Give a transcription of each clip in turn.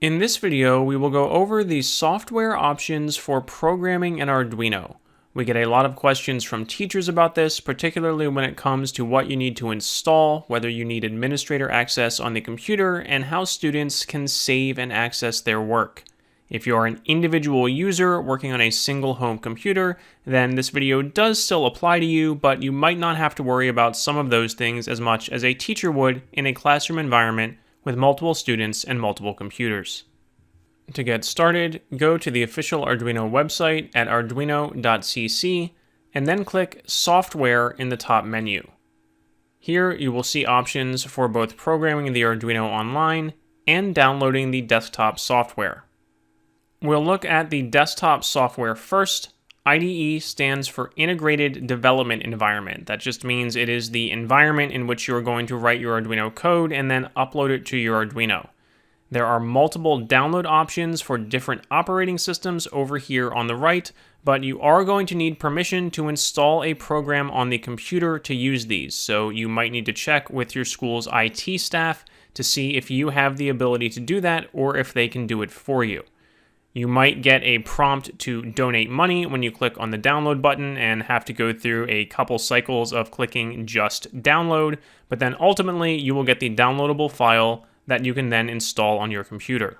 In this video, we will go over the software options for programming an Arduino. We get a lot of questions from teachers about this, particularly when it comes to what you need to install, whether you need administrator access on the computer, and how students can save and access their work. If you are an individual user working on a single home computer, then this video does still apply to you, but you might not have to worry about some of those things as much as a teacher would in a classroom environment with multiple students and multiple computers. To get started, go to the official Arduino website at arduino.cc and then click Software in the top menu. Here you will see options for both programming the Arduino online and downloading the desktop software. We'll look at the desktop software first. IDE stands for Integrated Development Environment. That just means it is the environment in which you're going to write your Arduino code and then upload it to your Arduino. There are multiple download options for different operating systems over here on the right, but you are going to need permission to install a program on the computer to use these, so you might need to check with your school's IT staff to see if you have the ability to do that or if they can do it for you. You might get a prompt to donate money when you click on the download button and have to go through a couple cycles of clicking just download, but then ultimately you will get the downloadable file that you can then install on your computer.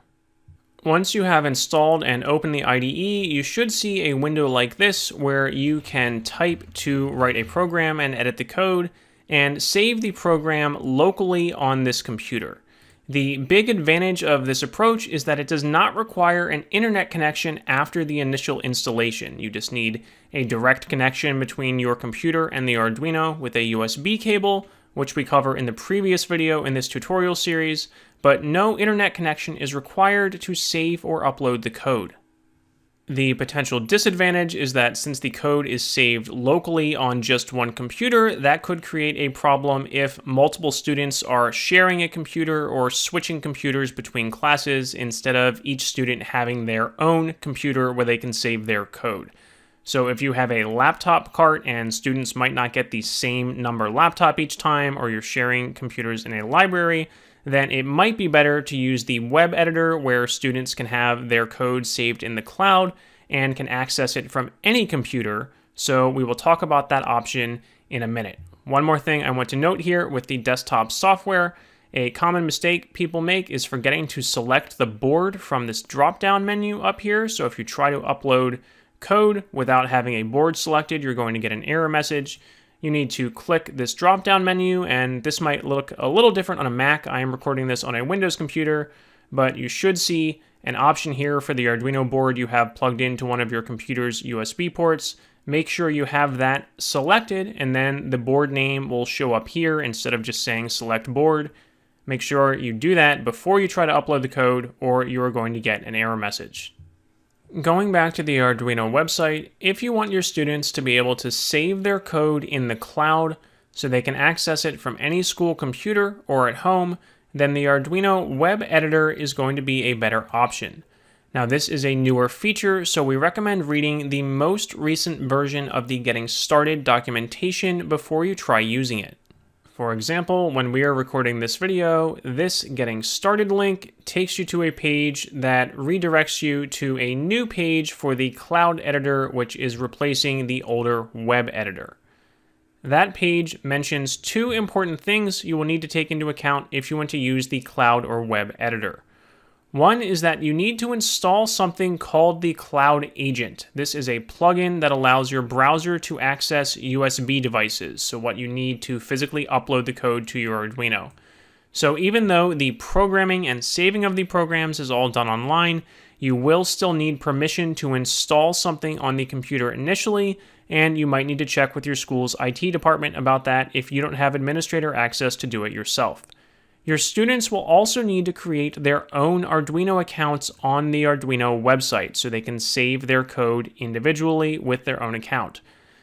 Once you have installed and opened the IDE, you should see a window like this where you can type to write a program and edit the code and save the program locally on this computer. The big advantage of this approach is that it does not require an internet connection after the initial installation. You just need a direct connection between your computer and the Arduino with a USB cable, which we cover in the previous video in this tutorial series, but no internet connection is required to save or upload the code. The potential disadvantage is that since the code is saved locally on just one computer, that could create a problem if multiple students are sharing a computer or switching computers between classes instead of each student having their own computer where they can save their code. So if you have a laptop cart and students might not get the same number laptop each time, or you're sharing computers in a library, then it might be better to use the web editor where students can have their code saved in the cloud and can access it from any computer. So we will talk about that option in a minute. One more thing I want to note here with the desktop software, a common mistake people make is forgetting to select the board from this drop-down menu up here. So if you try to upload code without having a board selected, you're going to get an error message. You need to click this drop-down menu, and this might look a little different on a Mac. I am recording this on a Windows computer, but you should see an option here for the Arduino board you have plugged into one of your computer's USB ports. Make sure you have that selected, and then the board name will show up here instead of just saying select board. Make sure you do that before you try to upload the code, or you are going to get an error message. Going back to the Arduino website, if you want your students to be able to save their code in the cloud so they can access it from any school computer or at home, then the Arduino web editor is going to be a better option. Now, this is a newer feature, so we recommend reading the most recent version of the Getting Started documentation before you try using it. For example, when we are recording this video, this Getting Started link takes you to a page that redirects you to a new page for the Cloud Editor, which is replacing the older Web Editor. That page mentions two important things you will need to take into account if you want to use the Cloud or Web Editor. One is that you need to install something called the Cloud Agent. This is a plugin that allows your browser to access USB devices, so what you need to physically upload the code to your Arduino. So even though the programming and saving of the programs is all done online, you will still need permission to install something on the computer initially, and you might need to check with your school's IT department about that if you don't have administrator access to do it yourself. Your students will also need to create their own Arduino accounts on the Arduino website so they can save their code individually with their own account.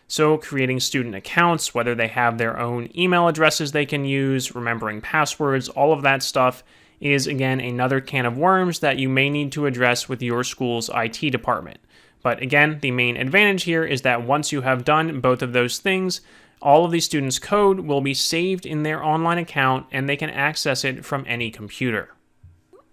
So creating student accounts, whether they have their own email addresses they can use, remembering passwords, all of that stuff is, again, another can of worms that you may need to address with your school's IT department. But again, the main advantage here is that once you have done both of those things, all of the students' code will be saved in their online account and they can access it from any computer.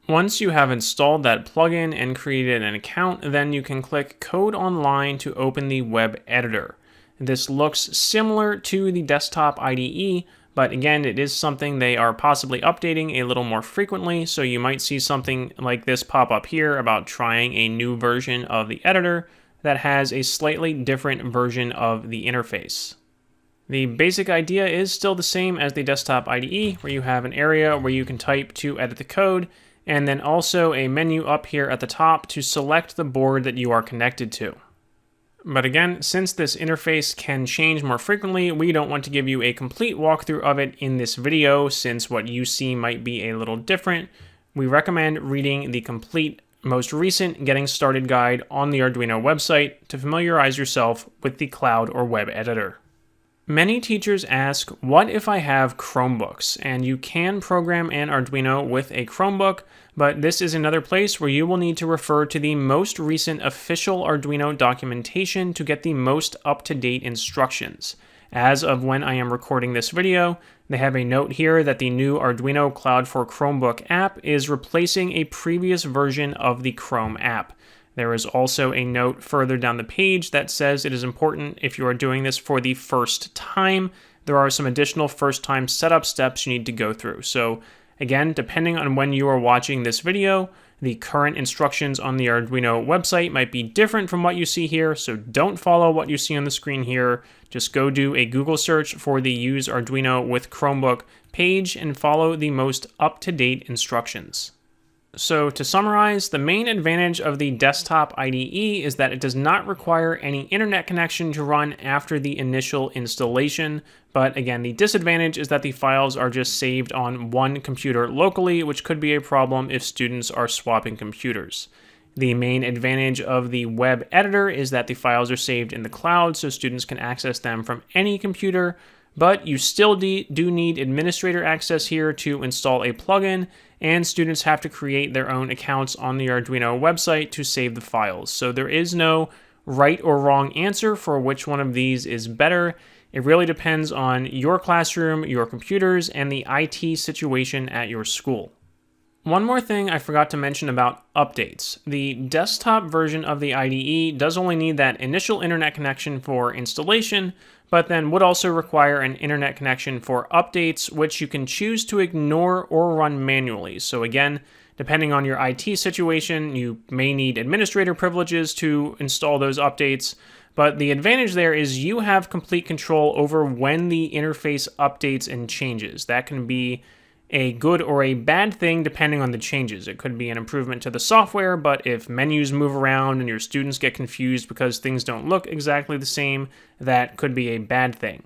Once you have installed that plugin and created an account, then you can click Code Online to open the web editor. This looks similar to the desktop IDE, but again, it is something they are possibly updating a little more frequently, so you might see something like this pop up here about trying a new version of the editor that has a slightly different version of the interface. The basic idea is still the same as the desktop IDE, where you have an area where you can type to edit the code, and then also a menu up here at the top to select the board that you are connected to. But again, since this interface can change more frequently, we don't want to give you a complete walkthrough of it in this video, since what you see might be a little different. We recommend reading the complete, most recent Getting Started guide on the Arduino website to familiarize yourself with the cloud or web editor. Many teachers ask, what if I have Chromebooks? And you can program an Arduino with a Chromebook, but this is another place where you will need to refer to the most recent official Arduino documentation to get the most up-to-date instructions. As of when I am recording this video, they have a note here that the new Arduino Cloud for Chromebook app is replacing a previous version of the Chrome app. There is also a note further down the page that says it is important if you are doing this for the first time. There are some additional first-time setup steps you need to go through. So again, depending on when you are watching this video, the current instructions on the Arduino website might be different from what you see here, so don't follow what you see on the screen here. Just go do a Google search for the Use Arduino with Chromebook page and follow the most up-to-date instructions. So to summarize, the main advantage of the desktop IDE is that it does not require any internet connection to run after the initial installation. But again, the disadvantage is that the files are just saved on one computer locally, which could be a problem if students are swapping computers. The main advantage of the web editor is that the files are saved in the cloud, so students can access them from any computer. But you still do need administrator access here to install a plugin, and students have to create their own accounts on the Arduino website to save the files. So there is no right or wrong answer for which one of these is better. It really depends on your classroom, your computers, and the IT situation at your school. One more thing I forgot to mention about updates. The desktop version of the IDE does only need that initial internet connection for installation, but then would also require an internet connection for updates, which you can choose to ignore or run manually. So again, depending on your IT situation, you may need administrator privileges to install those updates, but the advantage there is you have complete control over when the interface updates and changes. That can be a good or a bad thing depending on the changes. It could be an improvement to the software, but if menus move around and your students get confused because things don't look exactly the same, that could be a bad thing.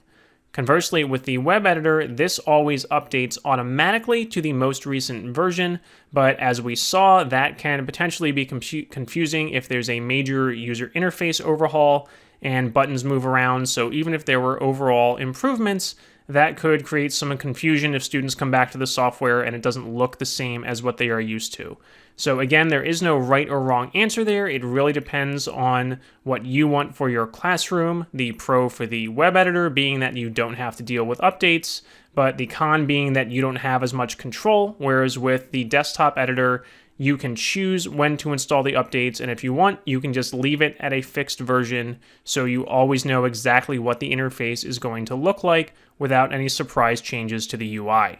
Conversely, with the web editor, this always updates automatically to the most recent version, but as we saw, that can potentially be confusing if there's a major user interface overhaul and buttons move around. So even if there were overall improvements, that could create some confusion if students come back to the software and it doesn't look the same as what they are used to. So again, there is no right or wrong answer there. It really depends on what you want for your classroom. The pro for the web editor being that you don't have to deal with updates, but the con being that you don't have as much control, whereas with the desktop editor, you can choose when to install the updates, and if you want, you can just leave it at a fixed version so you always know exactly what the interface is going to look like without any surprise changes to the UI.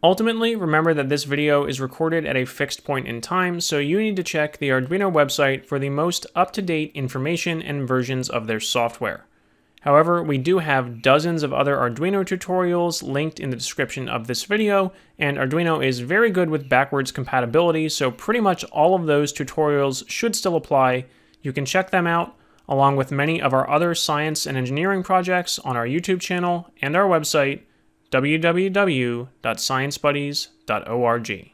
Ultimately, remember that this video is recorded at a fixed point in time, so you need to check the Arduino website for the most up-to-date information and versions of their software. However, we do have dozens of other Arduino tutorials linked in the description of this video, and Arduino is very good with backwards compatibility, so pretty much all of those tutorials should still apply. You can check them out, along with many of our other science and engineering projects on our YouTube channel and our website, www.sciencebuddies.org.